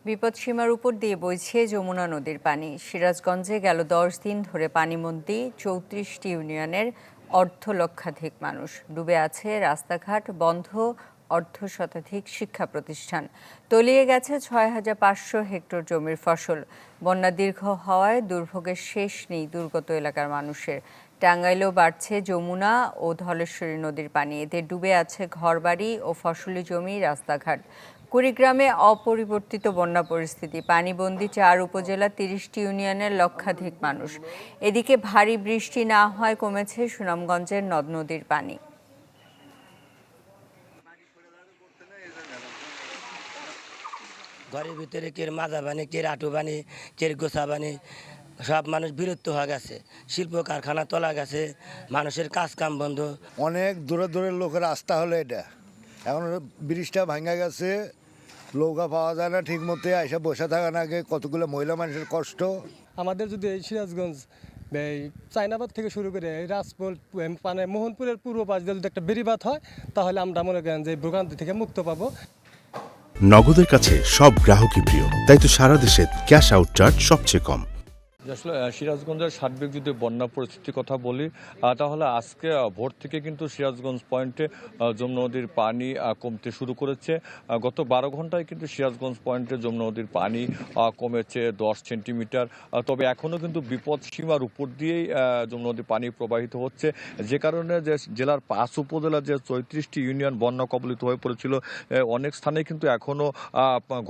বিপদসীমার উপর দিয়ে বইছে যমুনা নদীর পানি। সিরাজগঞ্জে গেল ১০ দিন ধরে পানিবন্দী ৩৪টি ইউনিয়নের অর্ধলক্ষাধিক মানুষ। ডুবে আছে রাস্তাঘাট, বন্ধ অর্ধশতাধিক শিক্ষা প্রতিষ্ঠান। তলিয়ে গেছে ৬,৫০০ হেক্টর জমির ফসল। বন্যা দীর্ঘ হওয়ায় দুর্ভোগের শেষ নেই দুর্গত এলাকার মানুষের। টাঙ্গাইলেও বাড়ছে যমুনা ও ধলেশ্বরী নদীর পানি। এতে ডুবে আছে ঘরবাড়ি ও ফসলি জমি, রাস্তাঘাট। কুড়িগ্রামে অপরিবর্তিত বন্যা পরিস্থিতি। পানিবন্দী ৪ উপজেলা, ৩০টি ইউনিয়নের লক্ষাধিক মানুষ। এদিকে ভারী বৃষ্টি না হওয়ায় কমেছে সুনামগঞ্জের নদ নদীর পানি। ঘরের ভিতরে কে মাজা বানি, কে আটু বানি, কে গোছা বানি, সব মানুষ বিরক্ত হয়ে গেছে। শিল্প কারখানা তোলা গেছে, মানুষের কাজ কাম বন্ধ। অনেক দূরে দূরের লোকের রাস্তা হলো এটা। এখন ব্রিজটা ভাঙা গেছে, নৌকা পাওয়া যায় না ঠিক মতো, এসে বসে থাকার আগে কতগুলো মহিলা মানুষের কষ্ট। আমাদের যদি এই সিরাজগঞ্জ চায়নাবাদ থেকে শুরু করে এই রাজপোল মানে মোহনপুরের পূর্ব পাশ দিয়ে যদি একটা বেড়িবাঁধ হয়, তাহলে আমরা মনে করেন যে ভোগান্তি থেকে মুক্ত পাবো। নগদের কাছে সব গ্রাহকই প্রিয়, তাই তো সারা দেশে ক্যাশ আউট চার্জ সবচেয়ে কম। আসলে সিরাজগঞ্জের সার্বিক যদি বন্যা পরিস্থিতির কথা বলি, তাহলে আজকে ভোর থেকে কিন্তু সিরাজগঞ্জ পয়েন্টে যমুনা নদীর পানি কমতে শুরু করেছে। গত ১২ ঘন্টায় কিন্তু সিরাজগঞ্জ পয়েন্টে যমুনা নদীর পানি কমেছে ১০ সেন্টিমিটার। তবে এখনও কিন্তু বিপদ সীমার উপর দিয়েই যমুনা নদীর পানি প্রবাহিত হচ্ছে, যে কারণে যে জেলার ৫ উপজেলার যে ৩৪টি ইউনিয়ন বন্যা কবলিত হয়ে পড়েছিল, অনেক স্থানে কিন্তু এখনও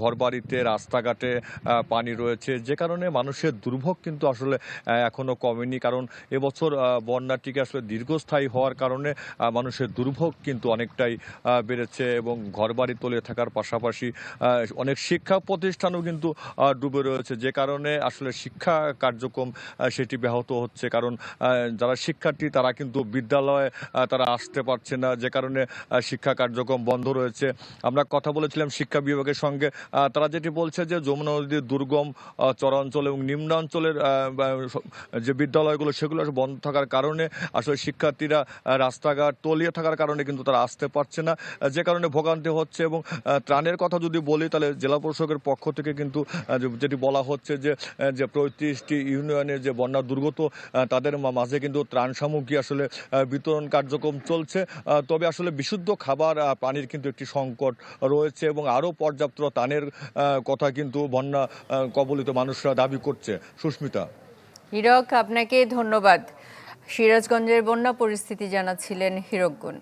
ঘরবাড়িতে, রাস্তাঘাটে পানি রয়েছে, যে কারণে মানুষের দুর্ভোগ কিন্তু আসলে এখনো কমেনি। কারণ এবছর বন্যাটিকে আসলে দীর্ঘস্থায়ী হওয়ার কারণে মানুষের দুর্ভোগ কিন্তু অনেকটাই বেড়েছে এবং ঘরবাড়ি তলিয়ে থাকার পাশাপাশি অনেক শিক্ষা প্রতিষ্ঠানও কিন্তু ডুবে রয়েছে, যে কারণে আসলে শিক্ষা কার্যক্রম সেটি ব্যাহত হচ্ছে। কারণ যারা শিক্ষার্থী তারা কিন্তু বিদ্যালয়ে তারা আসতে পারছে না, যে কারণে শিক্ষা কার্যক্রম বন্ধ রয়েছে। আমরা কথা বলেছিলাম শিক্ষা বিভাগের সঙ্গে, তারা যেটি বলছে যে যমুনা নদীর দুর্গম চরাঞ্চল এবং নিম্নাঞ্চলের যে বিদ্যালয়গুলো সেগুলো বন্ধ থাকার কারণে আসলে শিক্ষার্থীরা রাস্তাঘাট তলিয়ে থাকার কারণে কিন্তু তারা আসতে পারছে না, যে কারণে ভোগান্তি হচ্ছে। এবং ত্রাণের কথা যদি বলি, তাহলে জেলা প্রশাসকের পক্ষ থেকে কিন্তু যেটি বলা হচ্ছে যে ৩৫টি ইউনিয়নের যে বন্যা দুর্গত তাদের মাঝে কিন্তু ত্রাণ সামগ্রী আসলে বিতরণ কার্যক্রম চলছে। তবে আসলে বিশুদ্ধ খাবার পানির কিন্তু একটি সংকট রয়েছে এবং আরও পর্যাপ্ত ত্রাণের কথা কিন্তু বন্যা কবলিত মানুষরা দাবি করছে। সুস্মিতা। হীরক, আপনাকে ধন্যবাদ। সিরাজগঞ্জের বন্যা পরিস্থিতি জানাচ্ছিলেন হীরক গুণ।